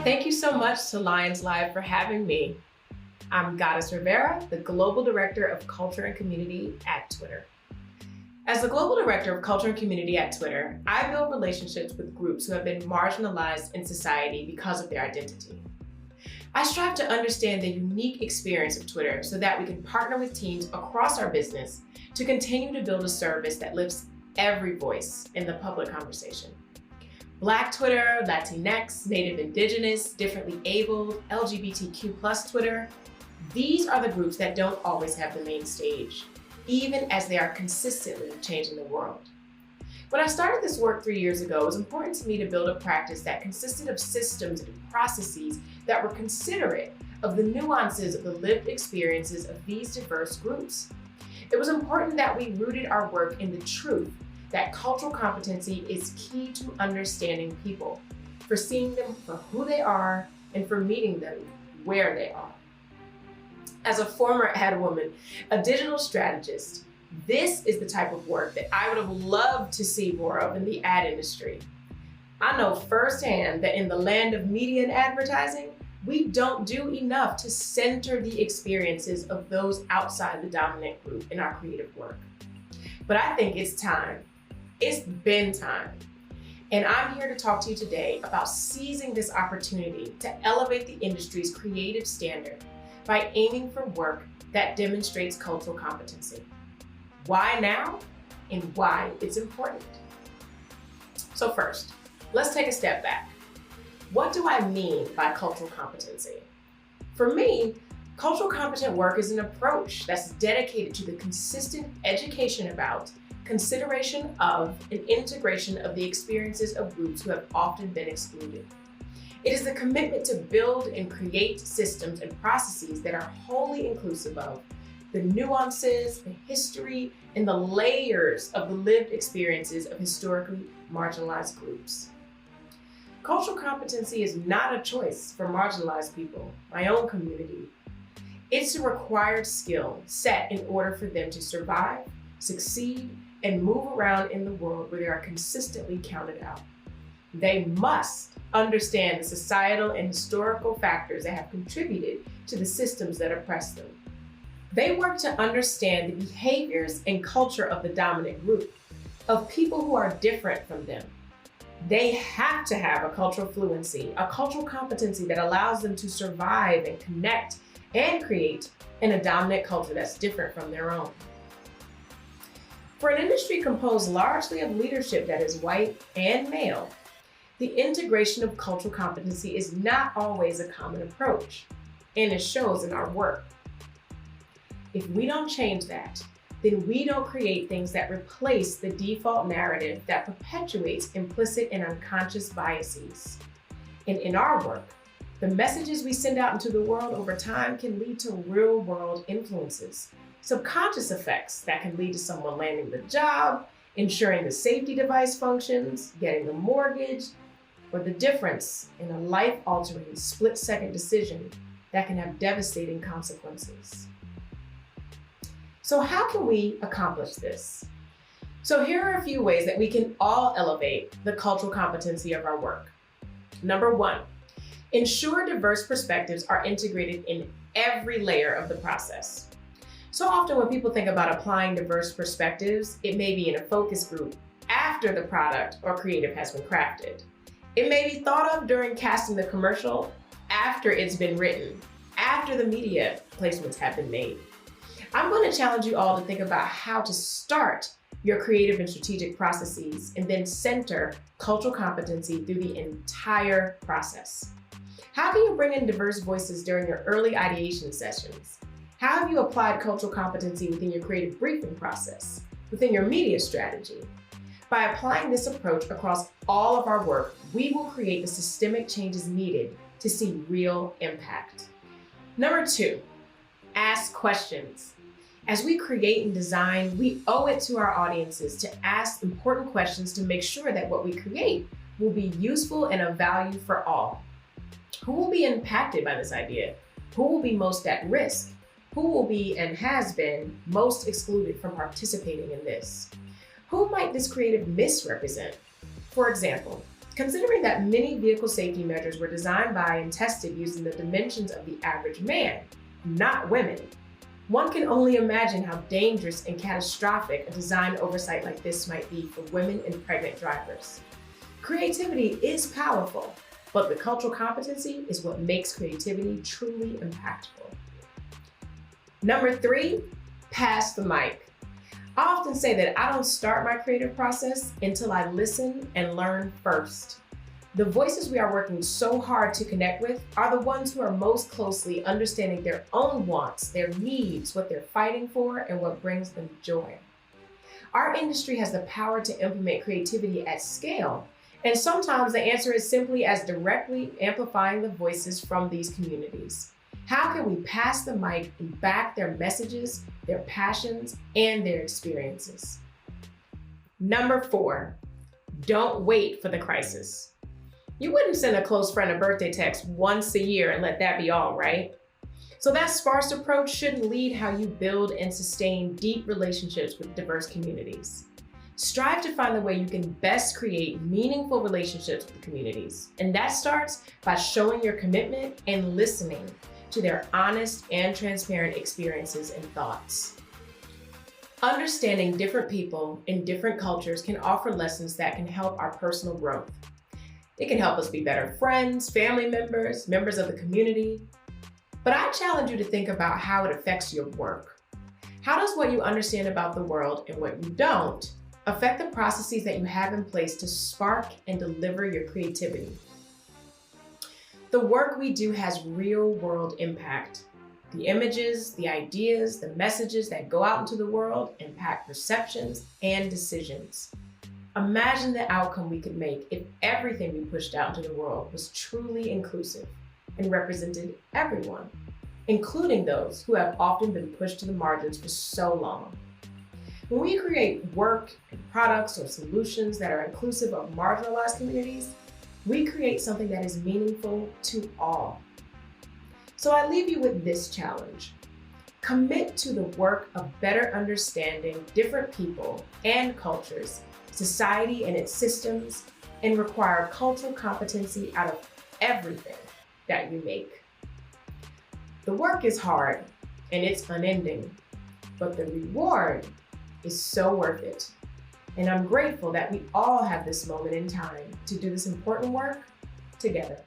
Thank you so much to Lions Live for having me. I'm Goddess Rivera, the Global Director of Culture and Community at Twitter. As the Global Director of Culture and Community at Twitter, I build relationships with groups who have been marginalized in society because of their identity. I strive to understand the unique experience of Twitter so that we can partner with teams across our business to continue to build a service that lifts every voice in the public conversation. Black Twitter, Latinx, Native Indigenous, differently abled, LGBTQ+ Twitter, these are the groups that don't always have the main stage, even as they are consistently changing the world. When I started this work 3 years ago, it was important to me to build a practice that consisted of systems and processes that were considerate of the nuances of the lived experiences of these diverse groups. It was important that we rooted our work in the truth that cultural competency is key to understanding people, for seeing them for who they are, and for meeting them where they are. As a former ad woman, a digital strategist, this is the type of work that I would have loved to see more of in the ad industry. I know firsthand that in the land of media and advertising, we don't do enough to center the experiences of those outside the dominant group in our creative work. But I think it's time. It's been time. And I'm here to talk to you today about seizing this opportunity to elevate the industry's creative standard by aiming for work that demonstrates cultural competency. Why now and why it's important. So first, let's take a step back. What do I mean by cultural competency? For me, cultural competent work is an approach that's dedicated to the consistent education about, consideration of, and integration of the experiences of groups who have often been excluded. It is the commitment to build and create systems and processes that are wholly inclusive of the nuances, the history, and the layers of the lived experiences of historically marginalized groups. Cultural competency is not a choice for marginalized people, my own community. It's a required skill set in order for them to survive, succeed, and move around in the world where they are consistently counted out. They must understand the societal and historical factors that have contributed to the systems that oppress them. They work to understand the behaviors and culture of the dominant group, of people who are different from them. They have to have a cultural fluency, a cultural competency that allows them to survive and connect and create in a dominant culture that's different from their own. For an industry composed largely of leadership that is white and male, the integration of cultural competency is not always a common approach, and it shows in our work. If we don't change that, then we don't create things that replace the default narrative that perpetuates implicit and unconscious biases. And in our work, the messages we send out into the world over time can lead to real-world influences, subconscious effects that can lead to someone landing the job, ensuring the safety device functions, getting the mortgage, or the difference in a life-altering split-second decision that can have devastating consequences. So how can we accomplish this? So here are a few ways that we can all elevate the cultural competency of our work. Number one, ensure diverse perspectives are integrated in every layer of the process. So often when people think about applying diverse perspectives, it may be in a focus group after the product or creative has been crafted. It may be thought of during casting the commercial after it's been written, after the media placements have been made. I'm going to challenge you all to think about how to start your creative and strategic processes and then center cultural competency through the entire process. How can you bring in diverse voices during your early ideation sessions? How have you applied cultural competency within your creative briefing process, within your media strategy? By applying this approach across all of our work, we will create the systemic changes needed to see real impact. Number two, ask questions. As we create and design, we owe it to our audiences to ask important questions to make sure that what we create will be useful and of value for all. Who will be impacted by this idea? Who will be most at risk? Who will be and has been most excluded from participating in this? Who might this creative misrepresent? For example, Considering that many vehicle safety measures were designed by and tested using the dimensions of the average man, not women, one can only imagine how dangerous and catastrophic a design oversight like this might be for women and pregnant drivers. Creativity is powerful, but the cultural competency is what makes creativity truly impactful. Number 3, pass the mic. I often say that I don't start my creative process until I listen and learn first. The voices we are working so hard to connect with are the ones who are most closely understanding their own wants, their needs, what they're fighting for, and what brings them joy. Our industry has the power to implement creativity at scale, and sometimes the answer is simply as directly amplifying the voices from these communities. How can we pass the mic and back their messages, their passions, and their experiences? Number 4, don't wait for the crisis. You wouldn't send a close friend a birthday text once a year and let that be all, right? So that sparse approach shouldn't lead how you build and sustain deep relationships with diverse communities. Strive to find the way you can best create meaningful relationships with communities. And that starts by showing your commitment and listening to their honest and transparent experiences and thoughts. Understanding different people in different cultures can offer lessons that can help our personal growth. It can help us be better friends, family members, members of the community. But I challenge you to think about how it affects your work. How does what you understand about the world and what you don't affect the processes that you have in place to spark and deliver your creativity? The work we do has real-world impact. The images, the ideas, the messages that go out into the world impact perceptions and decisions. Imagine the outcome we could make if everything we pushed out into the world was truly inclusive and represented everyone, including those who have often been pushed to the margins for so long. When we create work and products or solutions that are inclusive of marginalized communities, we create something that is meaningful to all. So I leave you with this challenge. Commit to the work of better understanding different people and cultures, society and its systems, and require cultural competency out of everything that you make. The work is hard and it's unending, but the reward is so worth it. And I'm grateful that we all have this moment in time to do this important work together.